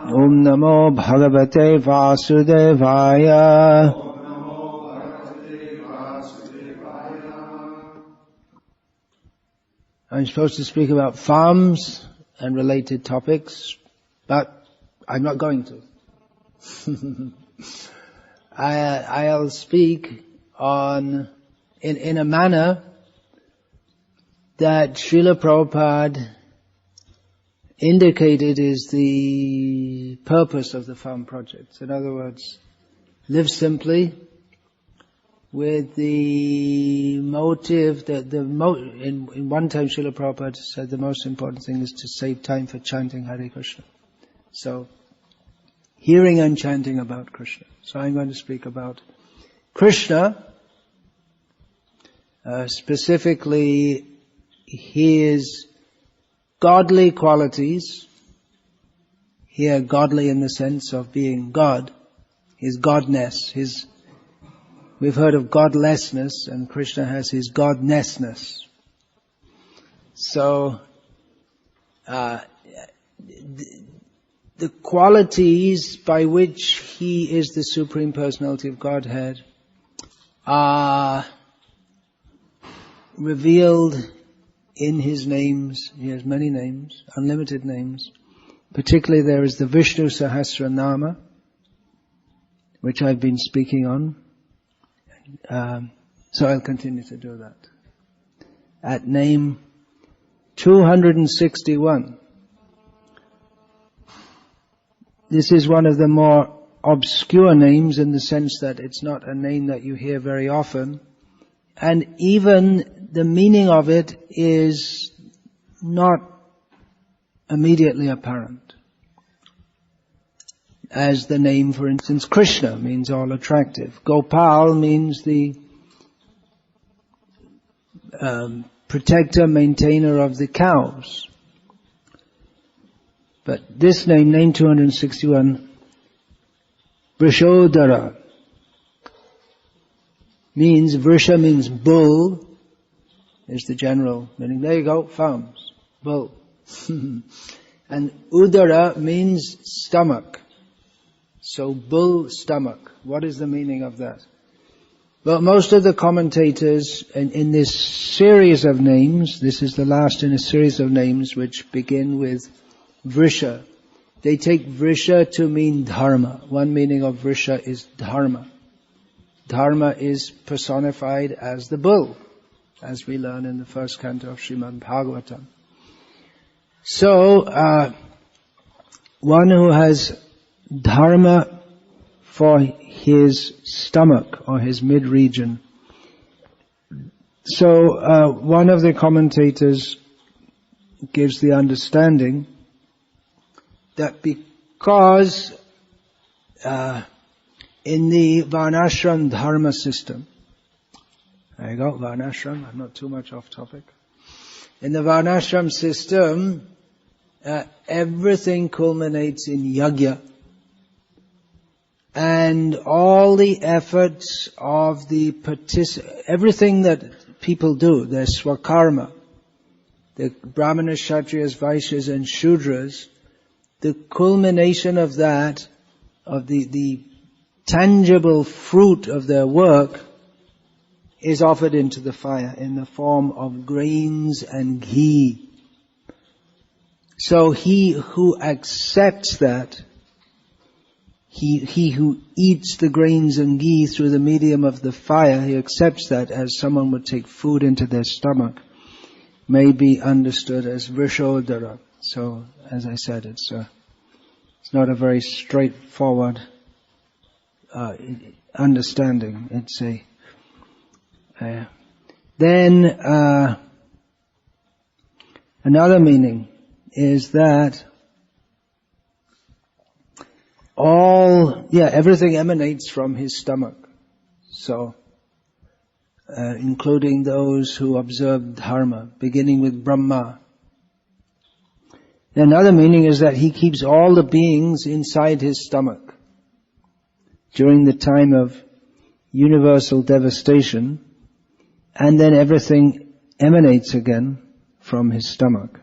Om Namo Bhagavate Vasudevaya. I'm supposed to speak about farms and related topics, but I'm not going to. I'll speak on in a manner that Srila Prabhupada indicated is the purpose of the farm projects. In other words, live simply with the motive that in one time Srila Prabhupada said the most important thing is to save time for chanting Hare Krishna. So, hearing and chanting about Krishna. So I'm going to speak about Krishna, specifically his godly qualities. Here, godly in the sense of being God, his godness. We've heard of godlessness, and Krishna has his godnessness. So, the qualities by which he is the Supreme Personality of Godhead are revealed in his names. He has many names, unlimited names. Particularly there is the Vishnu Sahasranama, which I've been speaking on. So I'll continue to do that. At name 261. This is one of the more obscure names in the sense that it's not a name that you hear very often. And even the meaning of it is not immediately apparent. As the name, for instance, Krishna means all attractive. Gopal means the protector, maintainer of the cows. But this name 261, Vrshodarah, Vrsha means bull, is the general meaning. There you go, farms, bull. And Udara means stomach. So bull stomach. What is the meaning of that? Well, most of the commentators in this series of names, this is the last in a series of names which begin with Vrisha. They take Vrisha to mean dharma. One meaning of Vrisha is dharma. Dharma is personified as the bull, as we learn in the first canto of Srimad Bhagavatam. So, one who has dharma for his stomach or his mid-region. So, one of the commentators gives the understanding that because in the Varnashram Dharma system, there you go, Varnashram, I'm not too much off topic. In the Varnashram system, everything culminates in yajna. And all the efforts of everything that people do, their swakarma, the Brahmanas, Kshatriyas, Vaishyas and Shudras, the culmination of that, of the tangible fruit of their work, is offered into the fire in the form of grains and ghee. So he who accepts that, he who eats the grains and ghee through the medium of the fire, he accepts that as someone would take food into their stomach, may be understood as Vrshodarah. So, as I said, it's not a very straightforward understanding. It's then another meaning is that everything emanates from his stomach. So, including those who observe dharma, beginning with Brahma. Another meaning is that he keeps all the beings inside his stomach. During the time of universal devastation, and then everything emanates again from his stomach.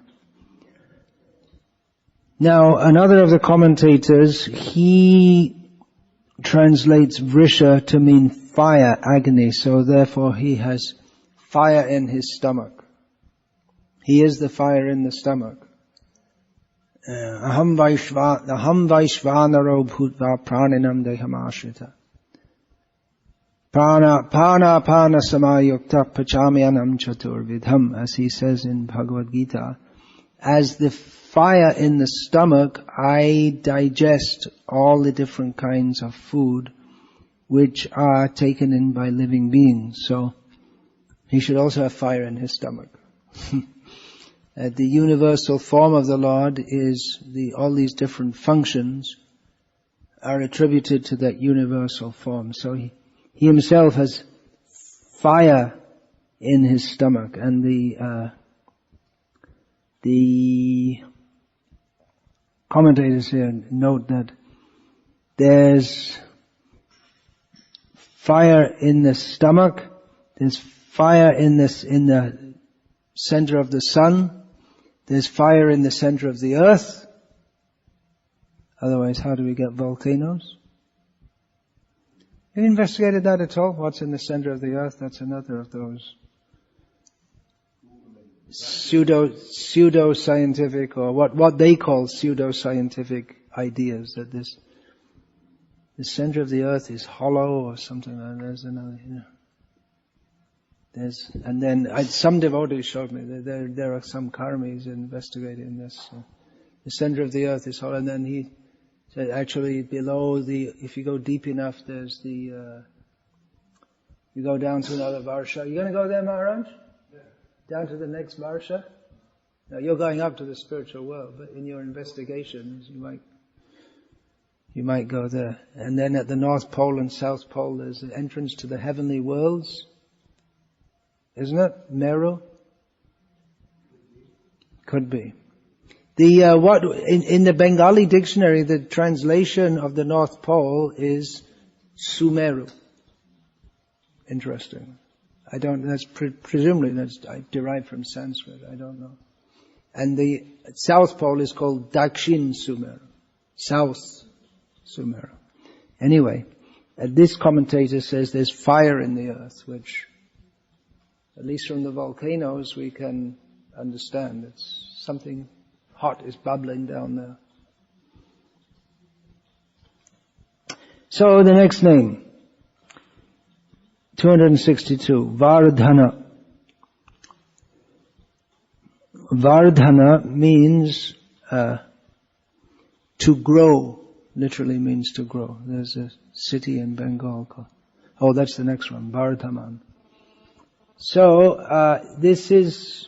Now, another of the commentators, he translates Vrisha to mean fire, agony, so therefore he has fire in his stomach. He is the fire in the stomach. Aham Vaishvanaro bhutva praninam dehamashrita. Pana samayukta pachamyanam chaturvidham, as he says in Bhagavad Gita. As the fire in the stomach, I digest all the different kinds of food which are taken in by living beings. So he should also have fire in his stomach. The universal form of the Lord is all these different functions are attributed to that universal form. So he himself has fire in his stomach, and the commentators here note that there's fire in the stomach, there's fire in the center of the sun, there's fire in the center of the earth. Otherwise, how do we get volcanoes? Have you investigated that at all? What's in the center of the earth? That's another of those pseudo-scientific, or what they call pseudo-scientific ideas, that the center of the earth is hollow or something like that. There's another, and then some devotees showed me that there are some karmis investigating this. The center of the earth is hollow, and then he said actually below if you go deep enough, there's you go down to another Varsha. You going to go there, Maharaj? Yeah. Down to the next Varsha? Now you're going up to the spiritual world, but in your investigations you might go there. And then at the North Pole and South Pole, there's an entrance to the heavenly worlds. Isn't it? Meru? Could be. In the Bengali dictionary, the translation of the North Pole is Sumeru. Interesting. Presumably that's derived from Sanskrit, I don't know. And the South Pole is called Dakshin Sumeru. South Sumeru. Anyway, this commentator says there's fire in the earth, which, at least from the volcanoes, we can understand. It's something hot is bubbling down there. So the next name, 262, Vardhanah. Vardhana means to grow, literally means to grow. There's a city in Bengal called, that's the next one, Vardhamanah. So this is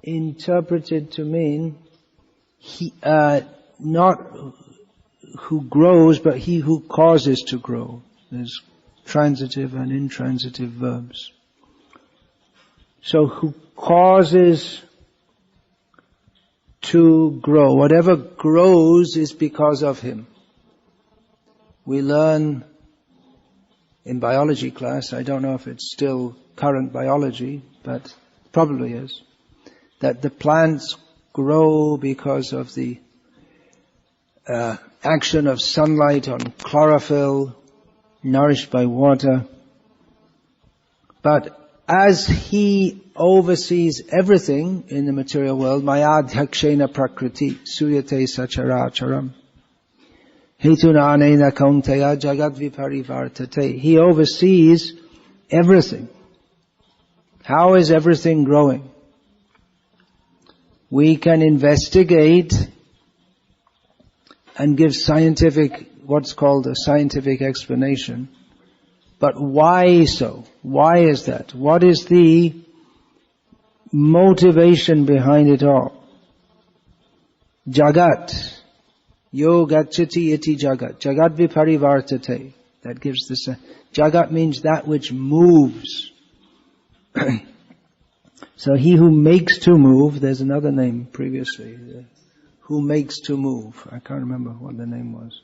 interpreted to mean not who grows, but he who causes to grow. There's transitive and intransitive verbs. So who causes to grow. Whatever grows is because of him. We learn in biology class, I don't know if it's still current biology, but probably is, that the plants grow because of the action of sunlight on chlorophyll, nourished by water. But as he oversees everything in the material world, mayadhyakshena prakriti suyate sacharacharam hetunanena kaunteya jagad viparivartate. He oversees everything. How is everything growing? We can investigate and give what's called a scientific explanation. But why so? Why is that? What is the motivation behind it all? Jagat. Yo gacchati iti jagat. Jagat viparivartate. That gives the sense. Jagat means that which moves. So he who makes to move, there's another name previously, who makes to move. I can't remember what the name was.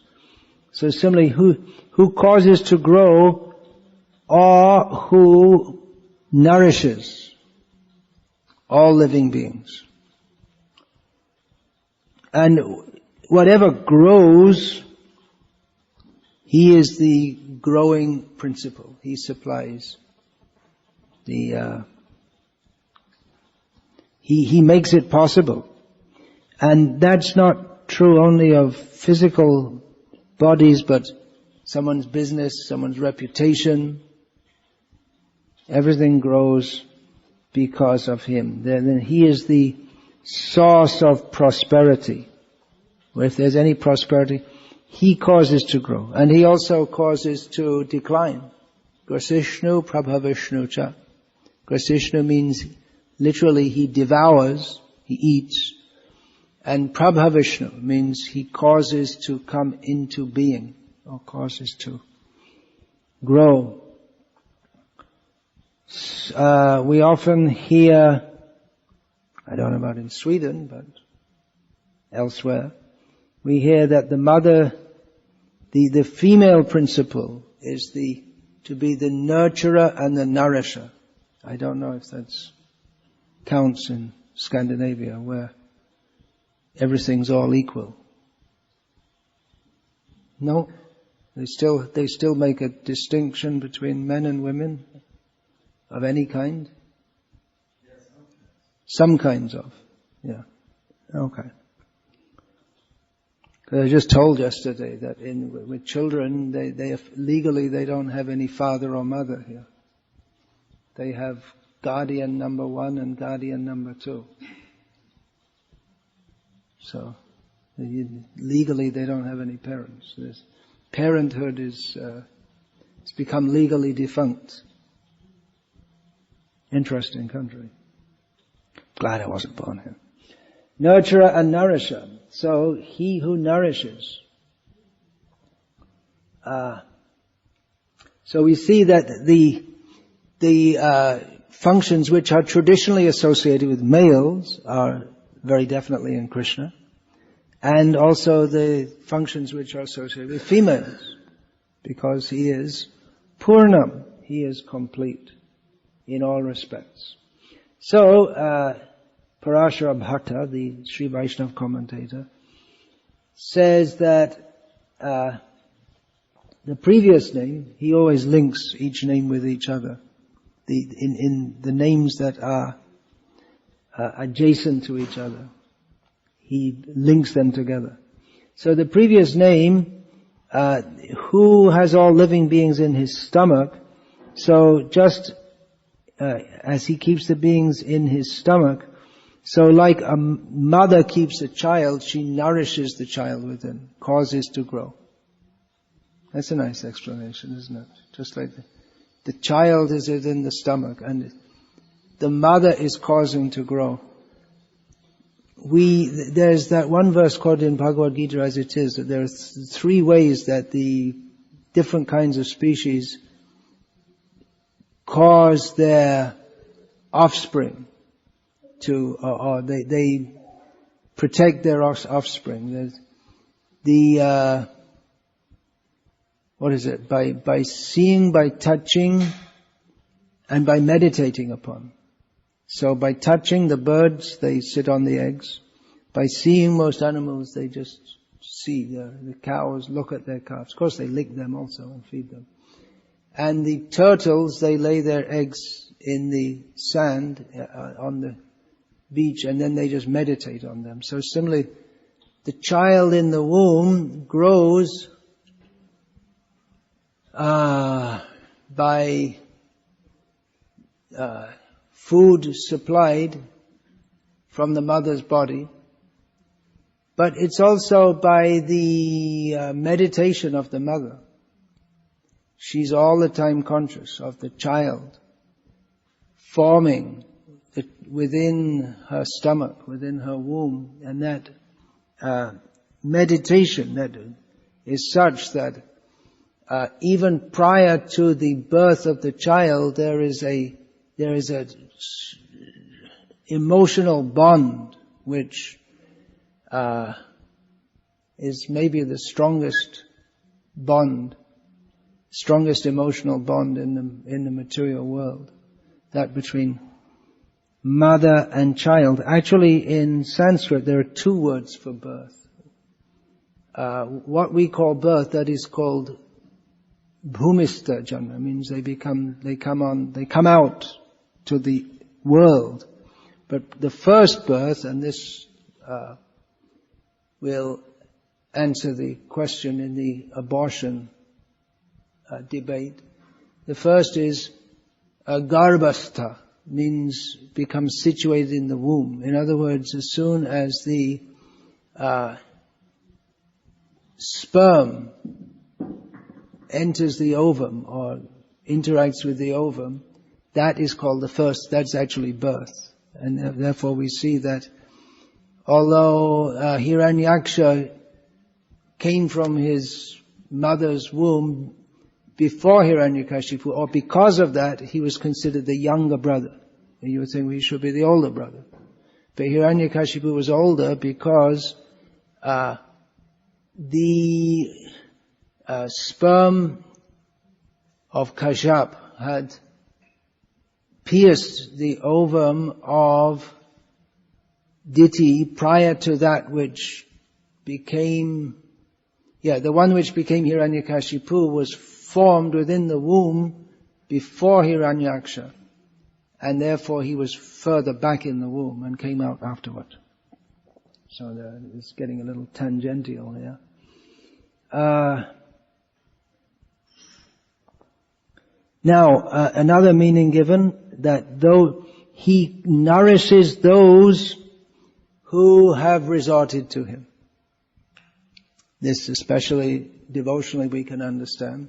So similarly, who causes to grow, or who nourishes all living beings. And whatever grows, he is the growing principle. He supplies the, he makes it possible. And that's not true only of physical bodies, but someone's business, someone's reputation. Everything grows because of him. Then he is the source of prosperity. Where if there's any prosperity, he causes to grow. And he also causes to decline. Grasishnu prabhavishnu cha. Grasishnu means literally he devours, he eats. And prabhavishnu means he causes to come into being, or causes to grow. We often hear, I don't know about in Sweden, but elsewhere, we hear that the mother, the female principle is to be the nurturer and the nourisher. I don't know if that counts in Scandinavia, where everything's all equal. No, they still make a distinction between men and women of any kind. Some kinds of, yeah. Okay. I was just told yesterday that with children, they legally they don't have any father or mother here. They have guardian number 1 and guardian number 2. So legally they don't have any parents. Parenthood it's become legally defunct. Interesting country. Glad I wasn't born here. Nurturer and nourisher. So he who nourishes. So we see that the functions which are traditionally associated with males are very definitely in Krishna, and also the functions which are associated with females, because he is Purnam, he is complete in all respects. So, Parashara Bhatta, the Sri Vaishnava commentator, says that the previous name, he always links each name with each other. In the names that are adjacent to each other, he links them together. So the previous name, who has all living beings in his stomach, so just as he keeps the beings in his stomach, so like a mother keeps a child, she nourishes the child within, causes to grow. That's a nice explanation, isn't it? Just like the child is in the stomach and the mother is causing to grow. There's that one verse quoted in Bhagavad Gita as it is, that there are 3 ways that the different kinds of species cause their offspring or they protect their offspring. There's what is it? By seeing, by touching, and by meditating upon. So by touching the birds, they sit on the eggs. By seeing, most animals, they just see. The cows look at their calves. Of course, they lick them also and feed them. And the turtles, they lay their eggs in the sand on the beach, and then they just meditate on them. So similarly, the child in the womb grows by food supplied from the mother's body, but it's also by the meditation of the mother. She's all the time conscious of the child forming within her stomach, within her womb, and that meditation that is such that even prior to the birth of the child, there is a emotional bond which is maybe the strongest emotional bond in the material world, that between mother and child. Actually, in Sanskrit, there are 2 words for birth. what we call birth, that is called bhumistha janma, means they come out to the world. But the first birth, and this will answer the question in the abortion debate. The first is garbhastha, means becomes situated in the womb. In other words, as soon as the sperm enters the ovum or interacts with the ovum, that is called the first, that's actually birth. And therefore we see that although Hiranyaksha came from his mother's womb before Hiranyakashipu, or because of that, he was considered the younger brother. And you would think he should be the older brother. But Hiranyakashipu was older because the sperm of Kashyap had pierced the ovum of Diti prior to that which became, the one which became Hiranyakashipu was formed within the womb before Hiranyaksha, and therefore he was further back in the womb and came out afterward. So it's getting a little tangential here. Now, another meaning given, that though he nourishes those who have resorted to him. This especially devotionally we can understand.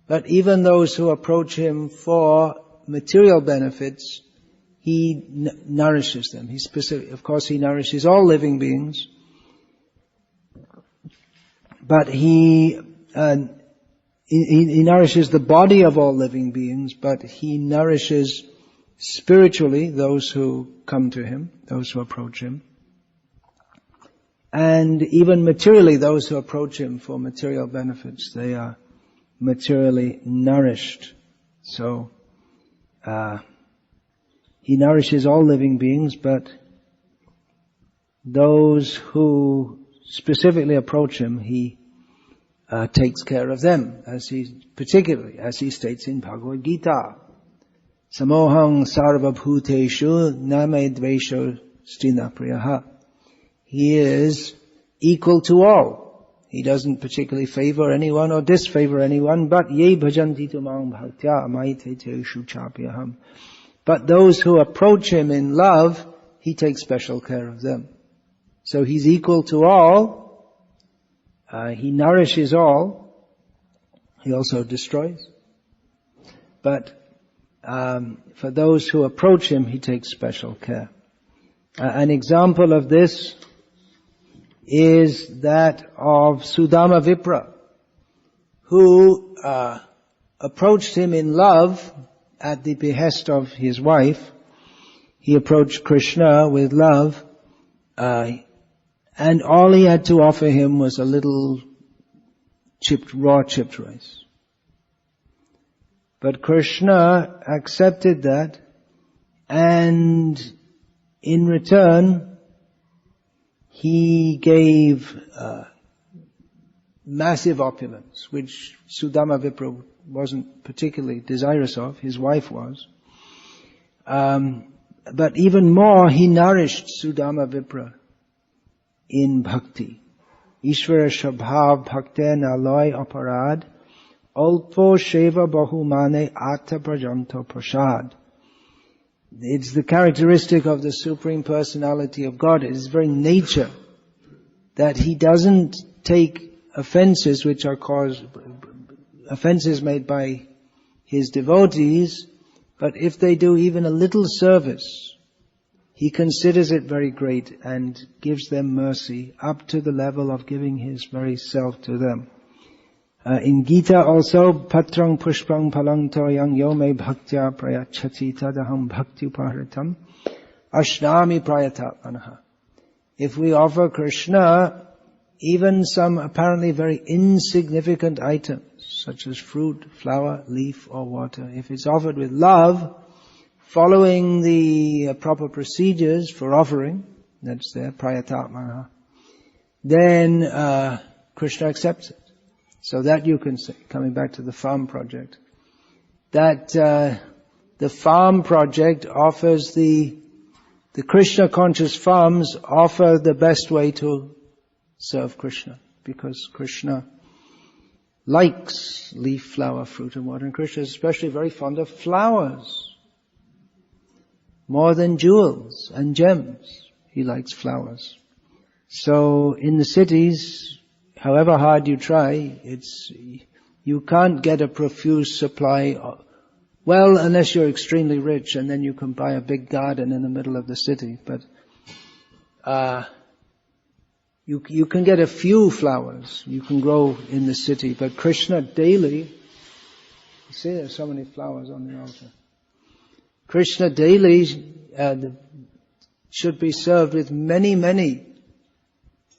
But even those who approach him for material benefits, he nourishes them. Of course, he nourishes all living beings. But he nourishes the body of all living beings, but he nourishes spiritually those who come to him, those who approach him. And even materially, those who approach him for material benefits, they are materially nourished. So, he nourishes all living beings, but those who specifically approach him, he takes care of them, particularly as he states in Bhagavad Gita. Samohang sarva bhuteshu name dvesho stina priyaha. He is equal to all. He doesn't particularly favor anyone or disfavor anyone, but ye bhajanti tumang bhaktya amaite teshu chapyaham. But those who approach him in love, he takes special care of them. So he's equal to all. He nourishes all. He also destroys. But for those who approach him, he takes special care. An example of this is that of Sudama Vipra, who approached him in love at the behest of his wife. He approached Krishna with love, and all he had to offer him was a little raw chipped rice. But Krishna accepted that, and in return, he gave massive opulence, which Sudama Vipra wasn't particularly desirous of. His wife was. But even more, he nourished Sudama Vipra in bhakti. Ishvara Shabhav Bhakten Aloy Aparad Alpo Sheva Bahumane Atta Prajanto Prasad. It's the characteristic of the Supreme Personality of God. It is his very nature that he doesn't take offenses which are offenses made by his devotees, but if they do even a little service, he considers it very great and gives them mercy up to the level of giving his very self to them. In Gita also, patrang pushpang palang toyang yome bhaktya prayachati tadaham bhakti upahritam ashnami prayatapanaha. If we offer Krishna even some apparently very insignificant items, such as fruit, flower, leaf, or water, if it's offered with love, following the proper procedures for offering, that's there, prayatapanaha, then Krishna accepts it. So that you can say, coming back to the farm project, that the farm project offers the Krishna conscious farms offer the best way to serve Krishna, because Krishna likes leaf, flower, fruit and water, and Krishna is especially very fond of flowers. More than jewels and gems, he likes flowers. So in the cities, however hard you try, you can't get a profuse supply. Well, unless you're extremely rich, and then you can buy a big garden in the middle of the city. But you can get a few flowers you can grow in the city. But Krishna daily, you see there's so many flowers on the altar. Krishna daily should be served with many, many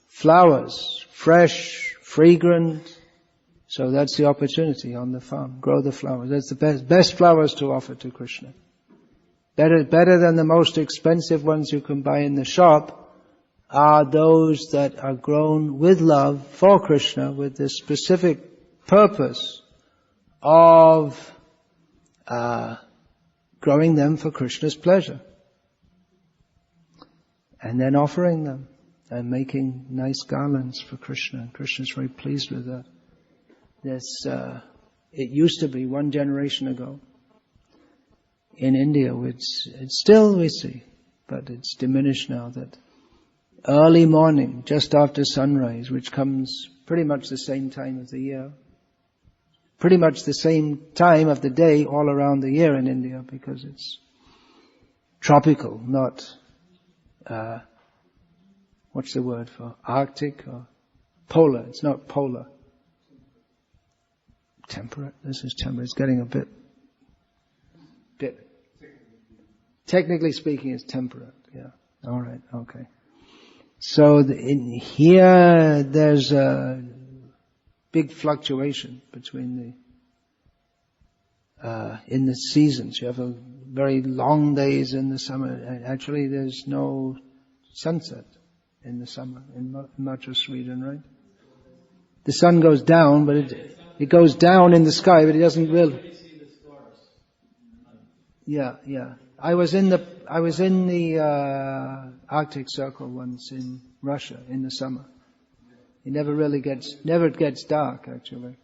flowers, fresh, fragrant. So that's the opportunity on the farm. Grow the flowers. That's the best flowers to offer to Krishna. Better than the most expensive ones you can buy in the shop are those that are grown with love for Krishna, with the specific purpose of growing them for Krishna's pleasure. And then offering them and making nice garlands for Krishna. And Krishna's very pleased with that. It used to be one generation ago in India, which it's still we see, but it's diminished now, that early morning, just after sunrise, which comes pretty much the same time of the year, pretty much the same time of the day all around the year in India, because it's tropical, not, what's the word for Arctic or polar? It's not polar. Temperate. This is temperate. It's getting a bit. Technically speaking, it's temperate. Yeah. All right. Okay. So in here, there's a big fluctuation between in the seasons. You have a very long days in the summer. And actually, there's no sunset in the summer in much of Sweden, right? The sun goes down, but it goes down in the sky, but it doesn't really. Yeah. I was in the Arctic Circle once in Russia in the summer. It never gets dark actually.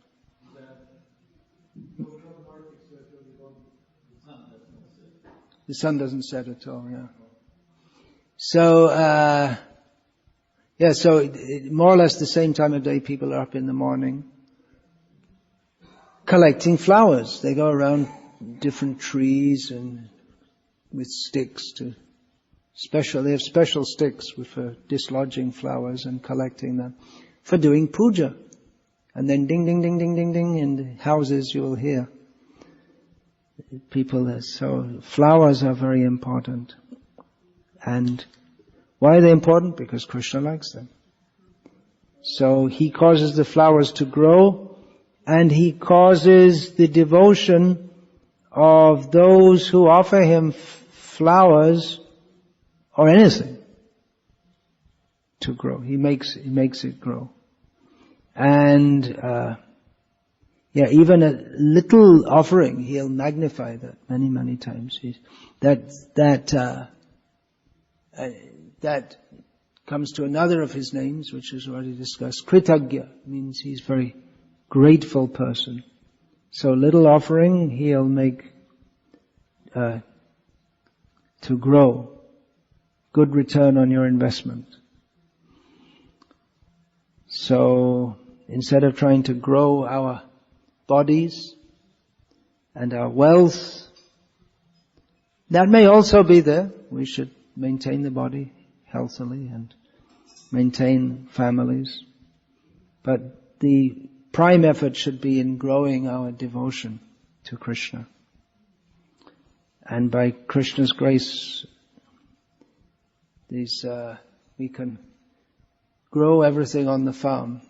The sun doesn't set at all. Yeah. So so more or less the same time of day, people are up in the morning collecting flowers. They go around different trees and with sticks they have special sticks for dislodging flowers and collecting them for doing puja. And then ding, ding, ding, ding, ding, ding, in the houses you will hear people there. So flowers are very important. And why are they important? Because Krishna likes them. So he causes the flowers to grow, and he causes the devotion of those who offer him flowers or anything to grow. He makes it grow. And even a little offering, he'll magnify that many, many times. That comes to another of his names, which is already discussed. Kritagya means he's very grateful person. So little offering he'll make to grow. Good return on your investment. So instead of trying to grow our bodies and our wealth, that may also be there. We should maintain the body healthily and maintain families. But the prime effort should be in growing our devotion to Krishna. And by Krishna's grace, we can grow everything on the farm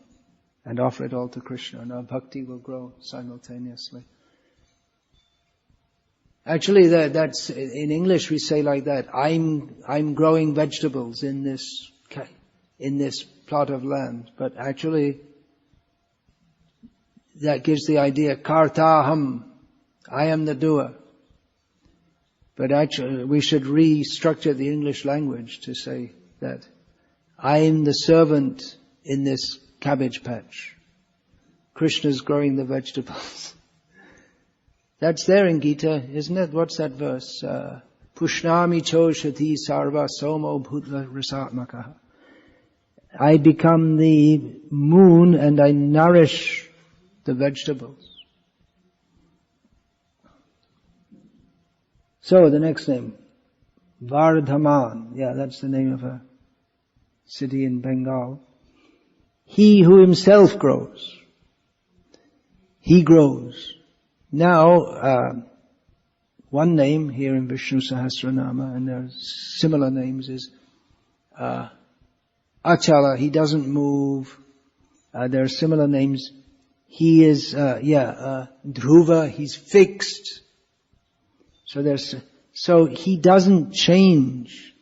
and offer it all to Krishna, and our bhakti will grow simultaneously. Actually, that's in English we say like that. I'm growing vegetables in this plot of land, but actually that gives the idea, kartaham, I am the doer. But actually, we should restructure the English language to say that I am the servant in this cabbage patch. Krishna's growing the vegetables. That's there in Gita, isn't it? What's that verse? Pushnami choshati sarva somo bhutva rasatmakaha. I become the moon and I nourish the vegetables. So the next name, Vardhamanah. Yeah, that's the name of a city in Bengal. He who himself grows. He grows. Now, one name here in Vishnu Sahasranama, and there are similar names, is Achala. He doesn't move. There are similar names. He is, Dhruva. He's fixed. So he doesn't change.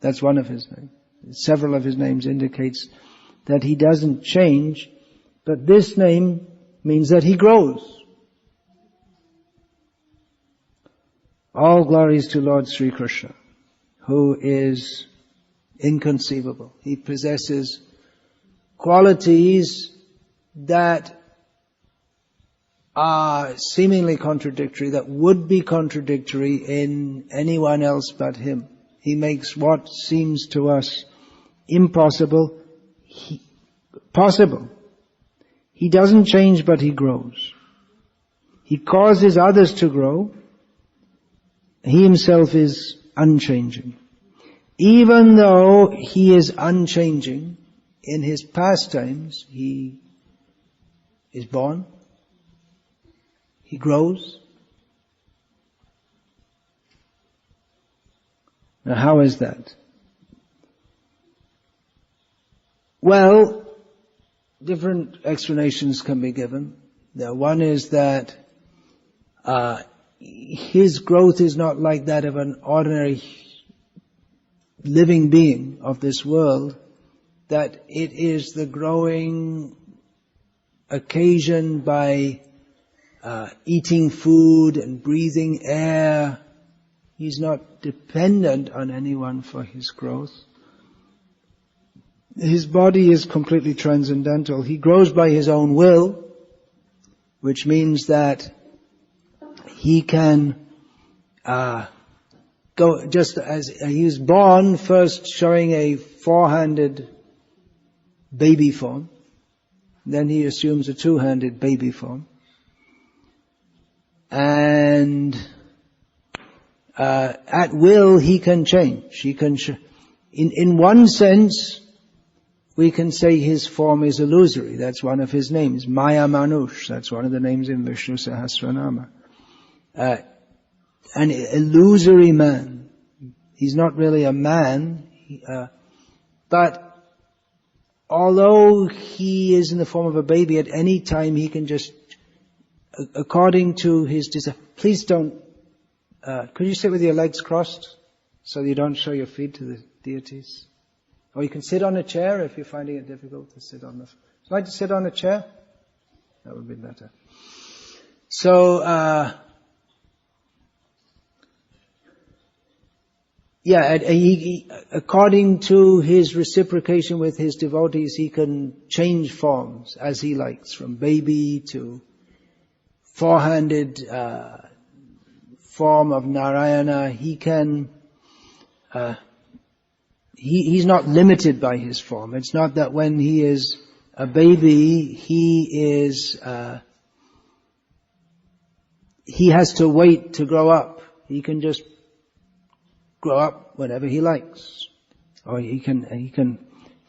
That's one of his names. Several of his names indicates that he doesn't change, but this name means that he grows. All glories to Lord Sri Krishna, who is inconceivable. He possesses qualities that are seemingly contradictory, that would be contradictory in anyone else but him. He makes what seems to us impossible, possible. He doesn't change, but he grows. He causes others to grow. He himself is unchanging. Even though he is unchanging, in his pastimes, he is born, he grows. Now, how is that? Well, different explanations can be given. Now, one is that his growth is not like that of an ordinary living being of this world, that it is the growing occasioned by eating food and breathing air. He's not dependent on anyone for his growth. His body is completely transcendental. He grows by his own will, which means that he can go just as he was born, first showing a four-handed baby form, then he assumes a two-handed baby form, and at will he can change. He can in one sense we can say his form is illusory. That's one of his names, Maya Manush. That's one of the names in Vishnu Sahasranama. An illusory man. He's not really a man, but although he is in the form of a baby, at any time he can just, according to his desire. Please don't. Could you sit with your legs crossed so you don't show your feet to the deities? Or you can sit on a chair if you're finding it difficult to sit on the. Would you like to sit on a chair? That would be better. So, according to his reciprocation with his devotees, he can change forms as he likes, from baby to four-handed form of Narayana. He can. He's not limited by his form. It's not that when he is a baby, he has to wait to grow up. He can just grow up whenever he likes. Or he can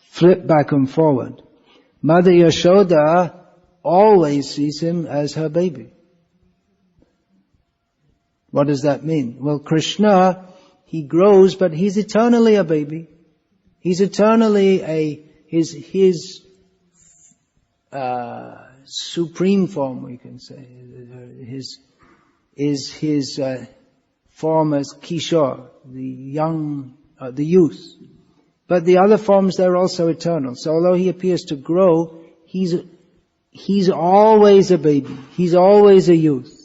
flip back and forward. Mother Yashoda always sees him as her baby. What does that mean? Well, Krishna, he grows, but he's eternally a baby. He's eternally his supreme form, we can say. His form as Kishore, the young, the youth. But the other forms, they're also eternal. So although he appears to grow, he's he's always a baby. He's always a youth.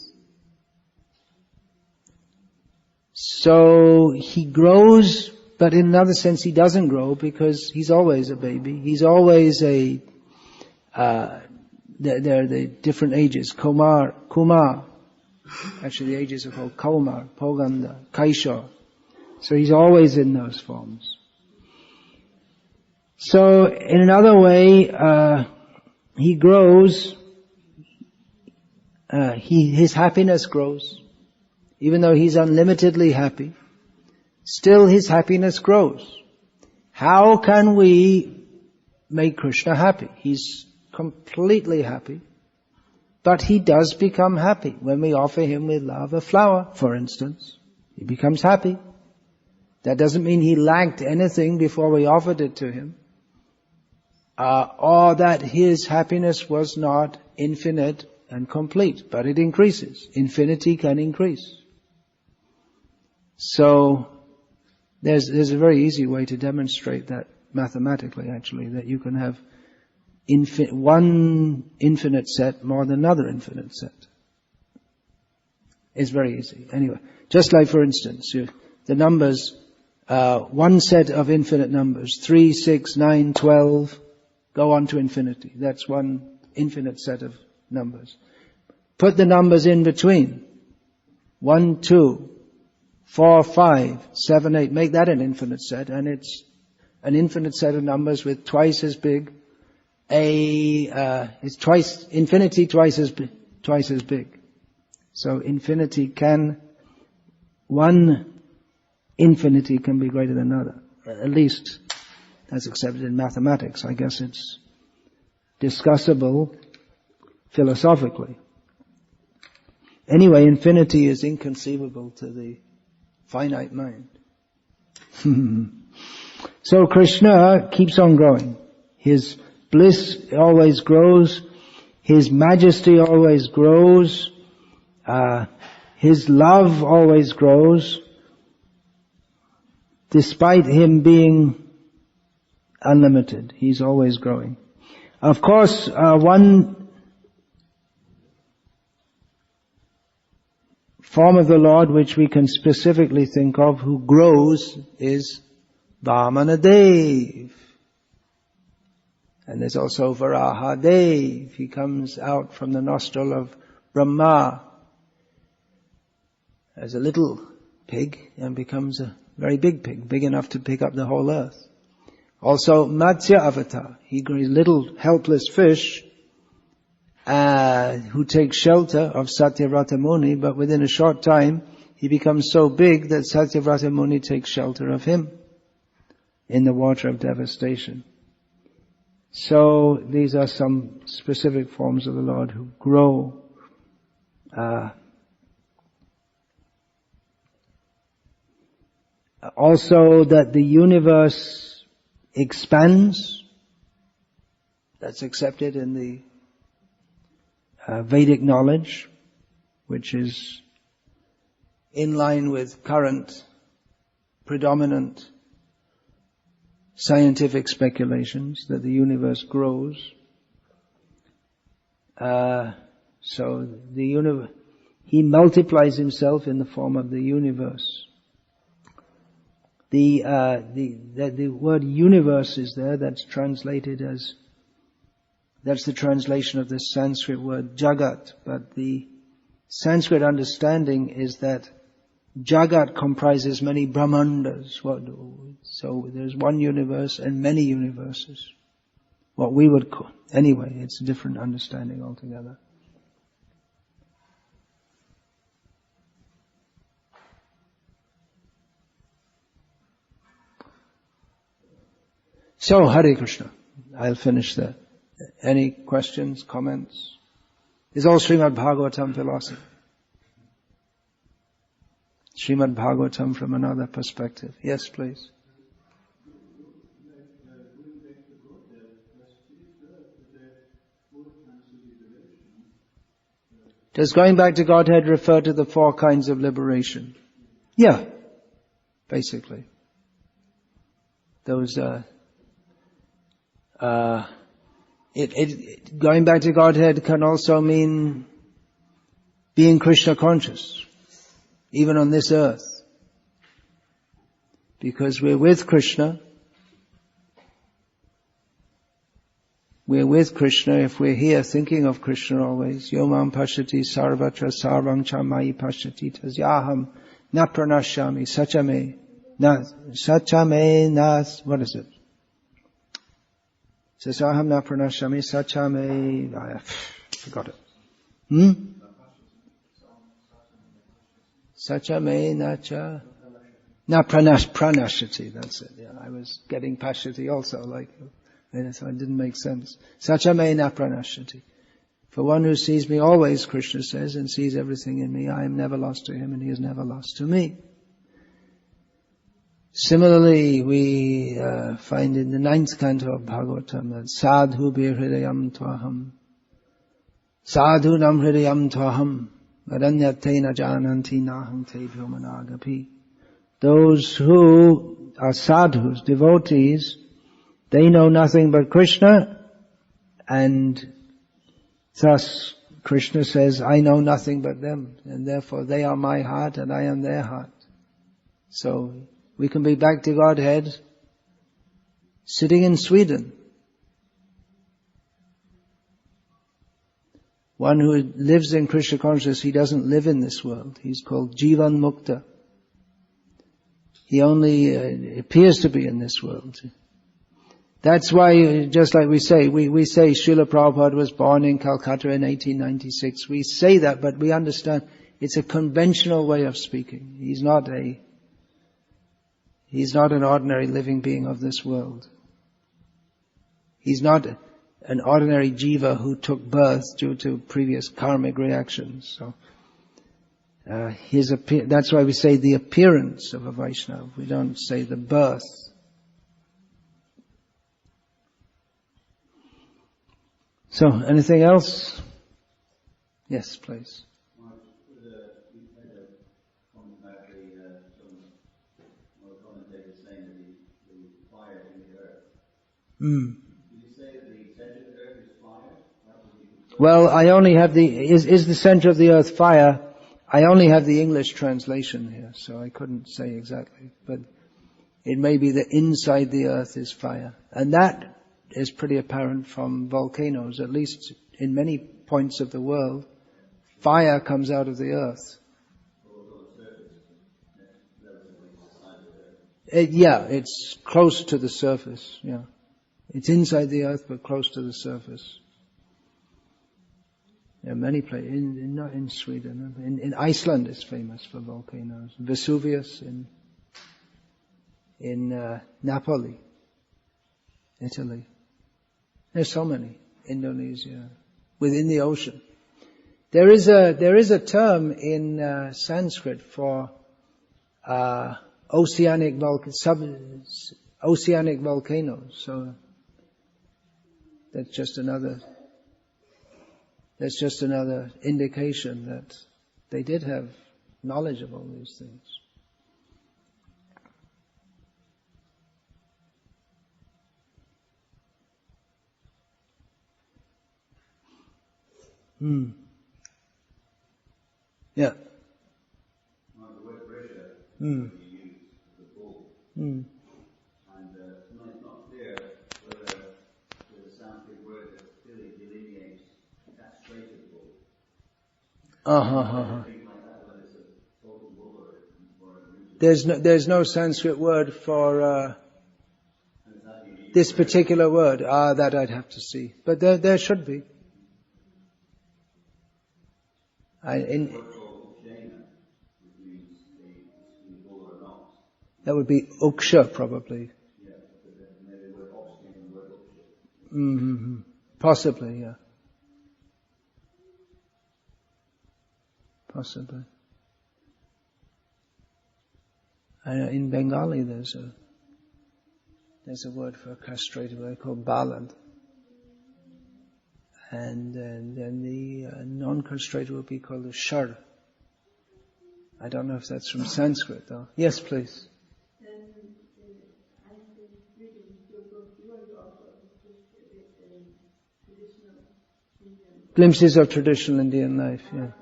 So he grows, but in another sense he doesn't grow because he's always a baby. He's always there are the different ages. Kumar. Actually the ages are called Kaumar, Poganda, Kaishar. So he's always in those forms. So in another way, he grows, his happiness grows. Even though he's unlimitedly happy, still his happiness grows. How can we make Krishna happy? He's completely happy, but he does become happy. When we offer him with love a flower, for instance, he becomes happy. That doesn't mean he lacked anything before we offered it to him, or that his happiness was not infinite and complete, but it increases. Infinity can increase. So there's a very easy way to demonstrate that mathematically, actually, that you can have one infinite set more than another infinite set. It's very easy. Anyway, just like for instance, the numbers, one set of infinite numbers, 3, 6, 9, 12, go on to infinity. That's one infinite set of numbers. Put the numbers in between. 1, 2, 4, 5, 7, 8, make that an infinite set, and it's an infinite set of numbers with twice as big infinity twice as big. So one infinity can be greater than another. At least that's accepted in mathematics. I guess it's discussable philosophically. Anyway, infinity is inconceivable to the finite mind. So Krishna keeps on growing. His bliss always grows. His majesty always grows. His love always grows. Despite him being unlimited, he's always growing. Of course, one form of the Lord which we can specifically think of who grows is Vardhanah. And there's also Vrshodarah. He comes out from the nostril of Brahma as a little pig and becomes a very big pig, big enough to pick up the whole earth. Also Matsya Avatar. He grows little helpless fish who takes shelter of Satyavrata Muni, but within a short time he becomes so big that Satyavrata Muni takes shelter of him in the water of devastation. So these are some specific forms of the Lord who grow. Also that the universe expands. That's accepted in the Vedic knowledge, which is in line with current predominant scientific speculations, that the universe grows. So he multiplies himself in the form of the universe. The word universe is there, that's translated as, that's the translation of the Sanskrit word jagat, but the Sanskrit understanding is that jagat comprises many brahmandas. So there's one universe and many universes. What we would call, anyway, it's a different understanding altogether. So, Hare Krishna. I'll finish there. Any questions, comments? It's all Srimad Bhagavatam philosophy. Srimad Bhagavatam from another perspective. Yes, please. Does going back to Godhead refer to the 4 kinds of liberation? Yeah, basically. Those Going back to Godhead can also mean being Krishna conscious, even on this earth. Because we're with Krishna. We're with Krishna if we're here thinking of Krishna always. Yomam pashati sarvatra sarvam chamai pashati tasyaham na pranashyami sachame nas, what is it? Sasaham na pranashyami sachame, I forgot it. Sachame nacha na pranashyati, that's it. Yeah, I was getting pashati also, so it didn't make sense. Sachame na pranashyati. For one who sees me always, Krishna says, and sees everything in me, I am never lost to him and he is never lost to me. Similarly, we find in the 9th canto of Bhagavatam that sadhu birhridayam tvaham, sadhu nam hridayam tvaham, aranyate na jananti naham te bhyomanagapi. Those who are sadhus, devotees, they know nothing but Krishna, and thus Krishna says, I know nothing but them, and therefore they are my heart and I am their heart. So we can be back to Godhead sitting in Sweden. One who lives in Krishna consciousness, he doesn't live in this world. He's called Jivan Mukta. He only appears to be in this world. That's why, just like we say Srila Prabhupada was born in Calcutta in 1896. We say that, but we understand it's a conventional way of speaking. He's not an ordinary living being of this world. He's not an ordinary jiva who took birth due to previous karmic reactions. So, that's why we say the appearance of a Vaishnava. We don't say the birth. So, anything else? Yes, please. Well, I only have is the center of the earth fire? I only have the English translation here, so I couldn't say exactly. But it may be that inside the earth is fire. And that is pretty apparent from volcanoes, at least in many points of the world. Fire comes out of the earth. It's close to the surface, yeah. It's inside the earth, but close to the surface. Yeah, many places. Not in Sweden. In Iceland is famous for volcanoes. Vesuvius in Napoli, Italy. There's so many. Indonesia, within the ocean. There is a term in Sanskrit for oceanic volcanoes. So that's just another indication that they did have knowledge of all these things. Yeah. The word Vrisha you use the bull. And it's not clear whether there's a Sanskrit word that clearly delineates castrated bull. There's no Sanskrit word for this particular word. That I'd have to see. But there should be. That would be uksha, probably. Possibly, yeah. Possibly. In Bengali, there's a word for castrated, what they call balad. And then the non-castrated would be called a shar. I don't know if that's from Sanskrit, though. Yes, please. Glimpses of traditional Indian life, yeah.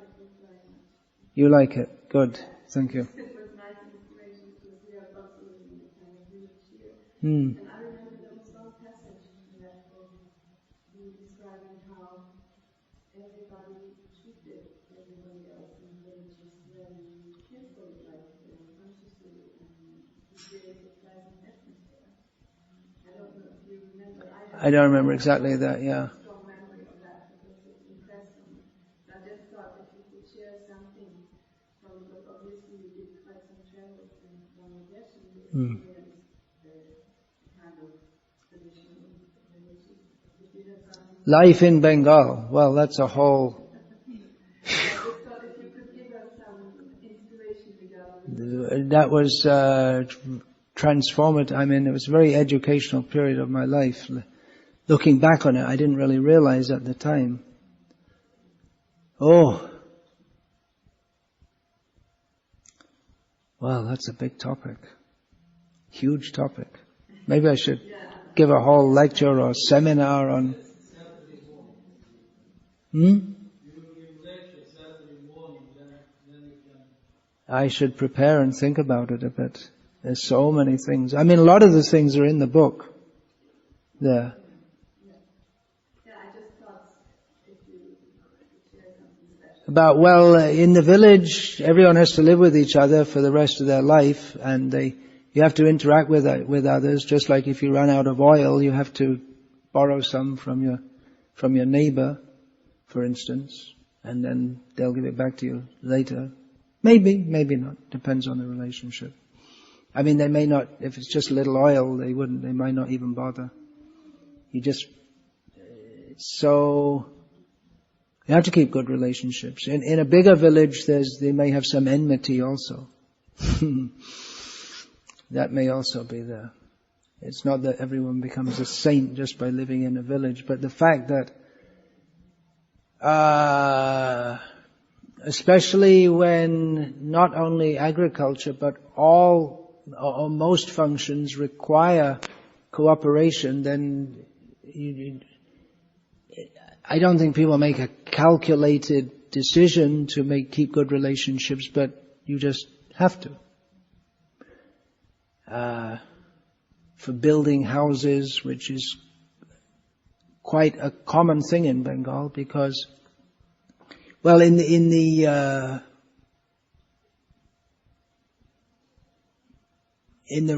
You like it? Good. Thank you. It was nice inspiration because we are also living in the kind of village here. Hmm. And I remember there was one passage in that book describing how everybody treated everybody else in the villages very carefully, like consciously, and to create a pleasant atmosphere. I don't know if you remember. I don't remember exactly that, yeah. Strong memory of that because it impressed me. I just thought if you could share something from, obviously you did quite some travels in Bangladesh and you experienced the kind of traditional religion. If you had something. Life in Bengal. Well, that's a whole... I just thought if you could give us some inspiration regarding That was transformative. I mean, it was a very educational period of my life. Looking back on it, I didn't really realize at the time. Oh. Well, that's a big topic. Huge topic. Maybe I should give a whole lecture or seminar on... I should prepare and think about it a bit. There's so many things. I mean, a lot of the things are in the book. There. About, well, in the village, everyone has to live with each other for the rest of their life, and you have to interact with others. Just like if you run out of oil, you have to borrow some from your neighbor, for instance, and then they'll give it back to you later. Maybe not. Depends on the relationship. I mean, they may not. If it's just a little oil, they might not even bother. So. You have to keep good relationships. In a bigger village, they may have some enmity also. That may also be there. It's not that everyone becomes a saint just by living in a village, but the fact that, especially when not only agriculture, but all or most functions require cooperation, then I don't think people make a calculated decision to keep good relationships, but you just have to. For building houses, which is quite a common thing in Bengal, because, well, in the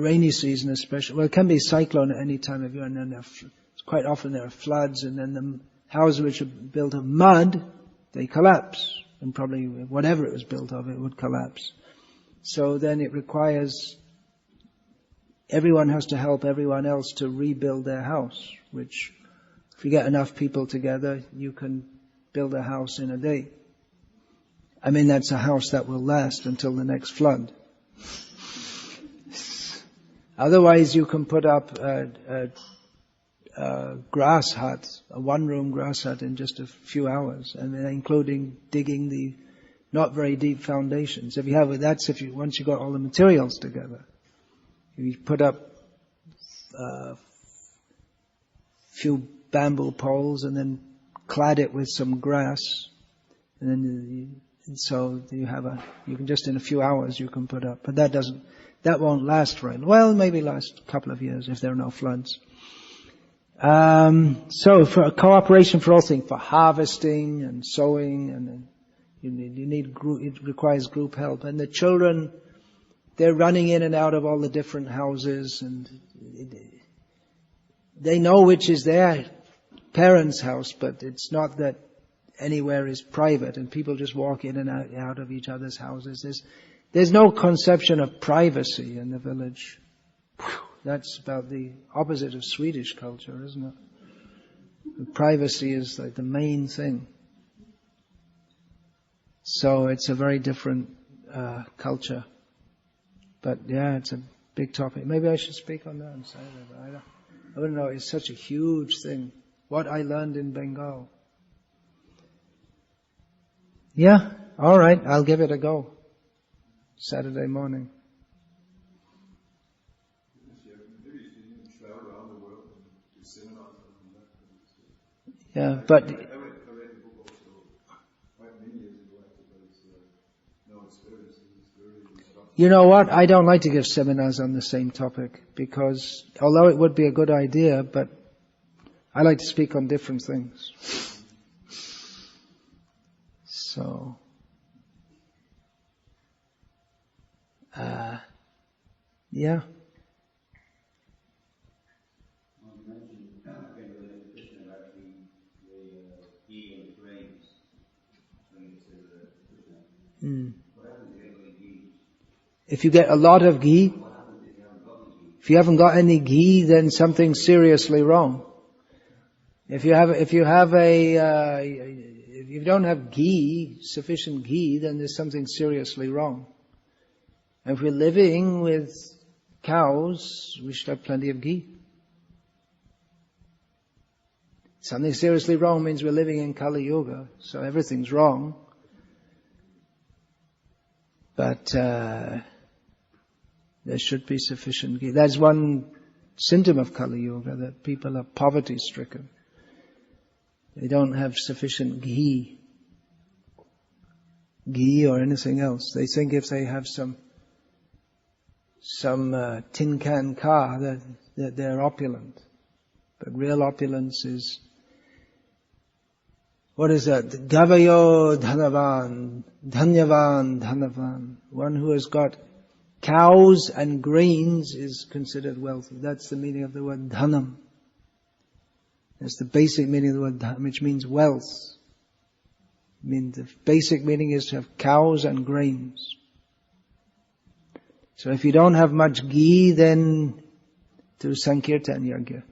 rainy season especially, well, it can be cyclone at any time of year, and then quite often there are floods, and then the houses which are built of mud, they collapse. And probably whatever it was built of, it would collapse. So then it requires, everyone has to help everyone else to rebuild their house, which, if you get enough people together, you can build a house in a day. I mean, that's a house that will last until the next flood. Otherwise, you can put up a grass hut, a one-room grass hut in just a few hours, and then including digging the not very deep foundations. Once you got all the materials together. You put up a few bamboo poles and then clad it with some grass, and then you can just in a few hours you can put up. But that won't last very long. Well, maybe last a couple of years if there are no floods. So for cooperation for all things, for harvesting and sowing, and it requires group help. And the children, they're running in and out of all the different houses, and they know which is their parents' house, but it's not that anywhere is private, and people just walk in and out of each other's houses. There's no conception of privacy in the village. That's about the opposite of Swedish culture, isn't it? Privacy is like the main thing. So it's a very different culture. But yeah, it's a big topic. Maybe I should speak on that on Saturday, but I don't know, it's such a huge thing. What I learned in Bengal. Yeah, alright, I'll give it a go. Saturday morning. Yeah, but You know what? I don't like to give seminars on the same topic because although it would be a good idea, but I like to speak on different things. So, yeah. You mentioned again related to Krishna about the ghee and the grains. When you say Krishna, what happens if you get any ghee? If you get a lot of ghee, What happens if you haven't got any ghee? if you haven't got any ghee, then something's seriously wrong. If you don't have ghee, sufficient ghee, then there's something seriously wrong. And if we're living with cows, we should have plenty of ghee. Something seriously wrong means we're living in Kali Yuga, so everything's wrong. But there should be sufficient ghee. That's one symptom of Kali Yuga, that people are poverty-stricken. They don't have sufficient ghee or anything else. They think if they have some tin can car that they're opulent. But real opulence is, what is that? Gavayo dhanavan, dhanyavan dhanavan. One who has got cows and grains is considered wealthy. That's the meaning of the word dhanam. That's the basic meaning of the word dhanam, which means wealth. I mean, the basic meaning is to have cows and grains. So if you don't have much ghee, then do Sankirtan Yajna.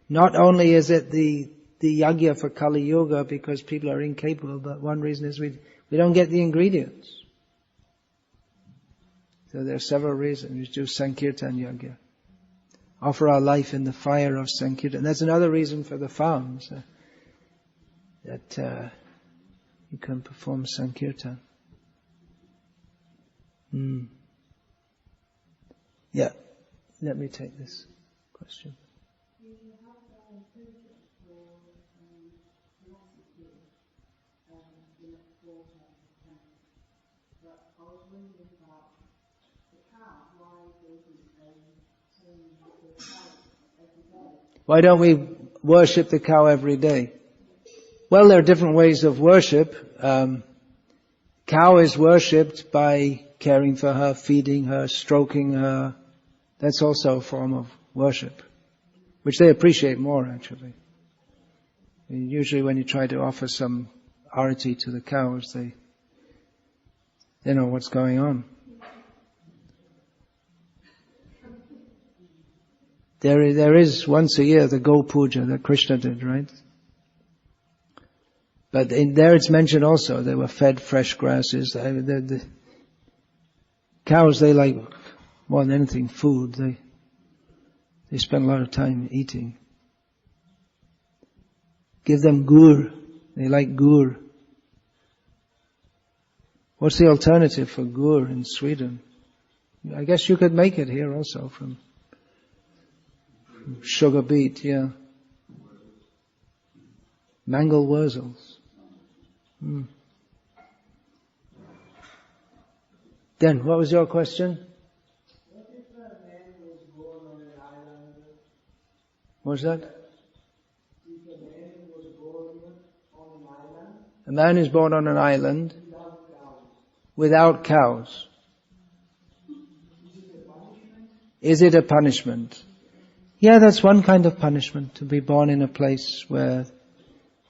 Not only is it the yajna for Kali Yuga because people are incapable, but one reason is we don't get the ingredients. So there are several reasons. We do Sankirtan Yajna. Offer our life in the fire of Sankirtan. That's another reason for the farms, that you can perform Sankirtan. Yeah, let me take this question. Why don't we worship the cow every day? Well, there are different ways of worship. Cow is worshipped by caring for her, feeding her, stroking her. That's also a form of worship, which they appreciate more, actually. And usually when you try to offer some arati to the cows, they know what's going on. There is once a year the Go Puja that Krishna did, right? But there it's mentioned also, they were fed fresh grasses. The cows, they like more than anything food. They spend a lot of time eating. Give them gur. They like gur. What's the alternative for gur in Sweden? I guess you could make it here also from sugar beet, yeah. Mangal wurzels. Then, what was your question? What if a man was born on an island? What was that? If a man was born on an island? A man is born on an island Without cows. without cows. Is it a punishment? Yeah, that's one kind of punishment, to be born in a place where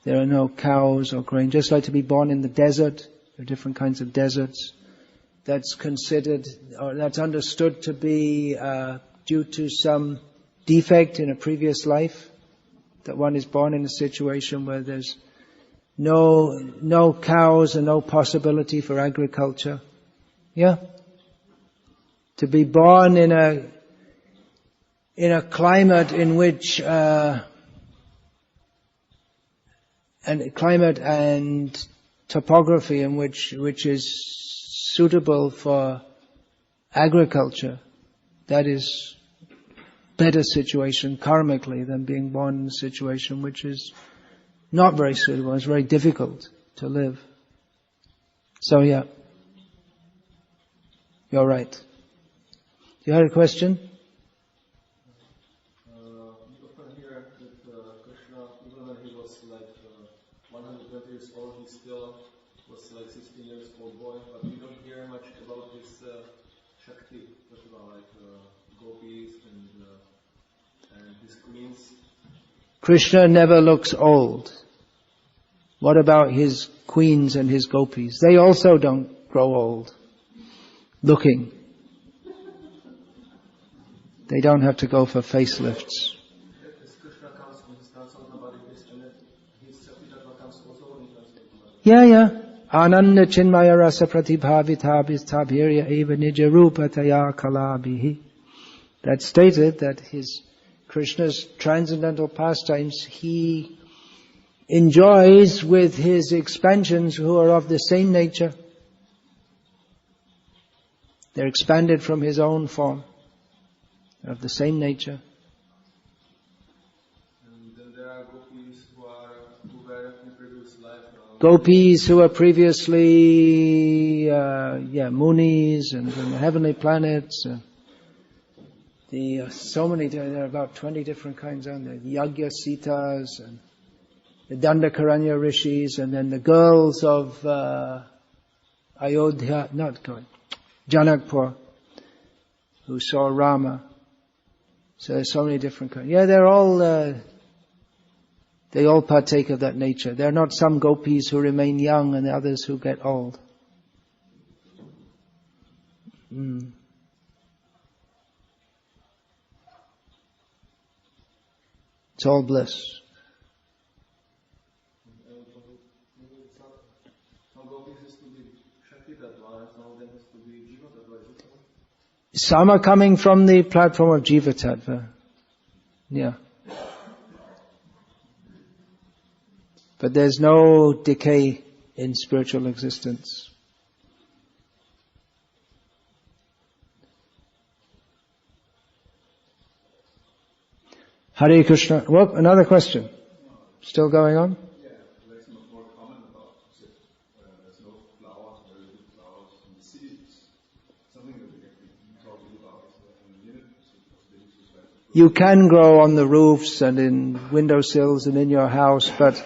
there are no cows or grain. Just like to be born in the desert, there are different kinds of deserts. That's considered, or that's understood to be due to some defect in a previous life, that one is born in a situation where there's no cows and no possibility for agriculture. Yeah. To be born in a climate in which and climate and topography in which is suitable for agriculture, that is better situation karmically than being born in a situation which is not very suitable. It's very difficult to live. So yeah. You're right. You had a question? You often hear that Krishna, even when he was like 120 years old, he still was like 16 years old boy, but we don't hear much about his Shakti, like gopis and his queens. Krishna never looks old. What about his queens and his gopis? They also don't grow old looking. They don't have to go for facelifts. Yeah. Ananda chinmaya rasa pratibhavithabhistabhirya eva nija rupataya kalabhihi. That stated that Krishna's transcendental pastimes, he enjoys with his expansions who are of the same nature. They're expanded from his own form, of the same nature. And then there are gopis who were in previous life. Gopis who are previously, munis and from the heavenly planets. So many, there are about 20 different kinds on there. The Yagya Sitas and the Dandakaranya Rishis, and then the girls of Ayodhya, Janakpur, who saw Rama. So there's so many different kinds. Yeah, they all partake of that nature. There are not some gopis who remain young and the others who get old. It's all bliss. Some are coming from the platform of Jiva Tattva. Yeah. But there's no decay in spiritual existence. Hare Krishna. Well, another question. Still going on? Yeah, there's no more comment about there's no flowers, very good flowers in the cities. Something that we have been talking about in a minute. You can grow on the roofs and in windowsills and in your house, but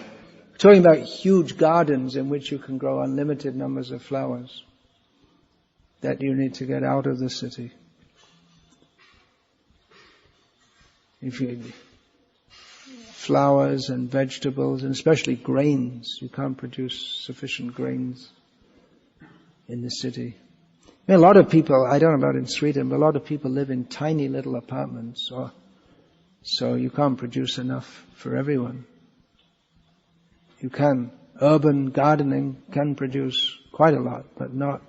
we're talking about huge gardens in which you can grow unlimited numbers of flowers. That you need to get out of the city. Flowers and vegetables, and especially grains. You can't produce sufficient grains in the city. I mean, a lot of people, I don't know about in Sweden, but a lot of people live in tiny little apartments, so you can't produce enough for everyone. You can. Urban gardening can produce quite a lot, but not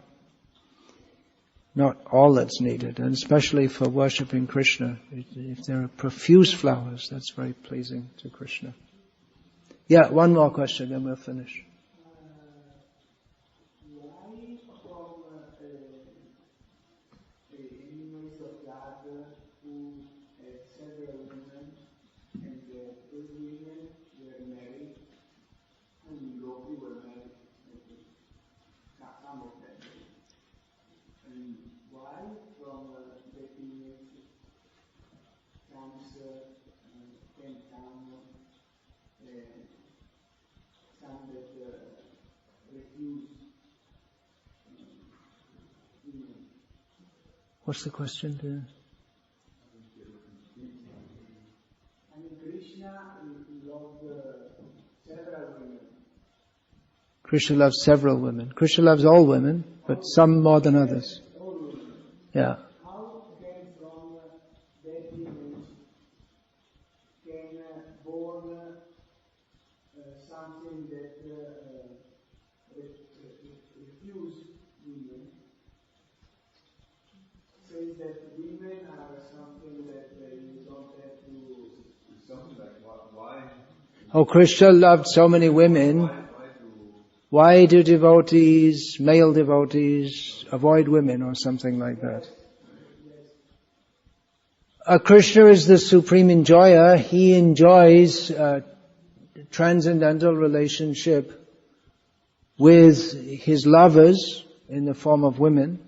all that's needed, and especially for worshipping Krishna. If there are profuse flowers, that's very pleasing to Krishna. Yeah, one more question, then we'll finish. Why from enemies of God who had several women, and those women were married, and Loki were married, some of them. And why from the teenage comes came down some that refuse What's the question there? I mean, Krishna loved several women. Krishna loves several women. Krishna loves all women, but some more than others. Yeah. How can from that image can born something that refuse women? Says that women are something that you don't have to. Something like why? Oh, Krishna loved so many women. Why do devotees, male devotees, avoid women or something like that? Krishna is the supreme enjoyer. He enjoys transcendental relationship with his lovers in the form of women.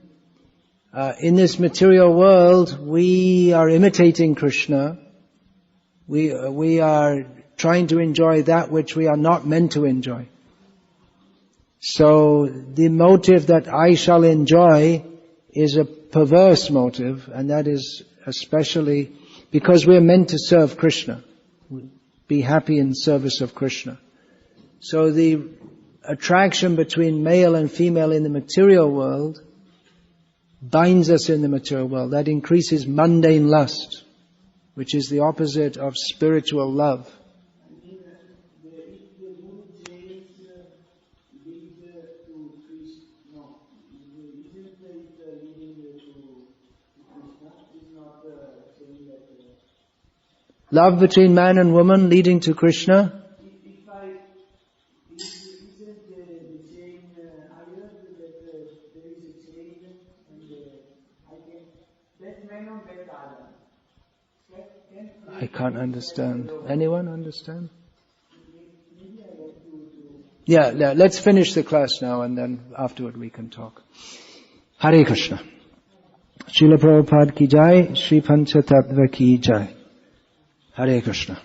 In this material world, we are imitating Krishna. We are trying to enjoy that which we are not meant to enjoy. So the motive that I shall enjoy is a perverse motive, and that is especially because we're meant to serve Krishna, be happy in service of Krishna. So the attraction between male and female in the material world binds us in the material world. That increases mundane lust, which is the opposite of spiritual love. Love between man and woman leading to Krishna. I can't understand. Anyone understand? Yeah, let's finish the class now and then afterward we can talk. Hare Krishna. Srila Prabhupada ki jai, Shri Pancha Tattva ki jai. Hare Krishna.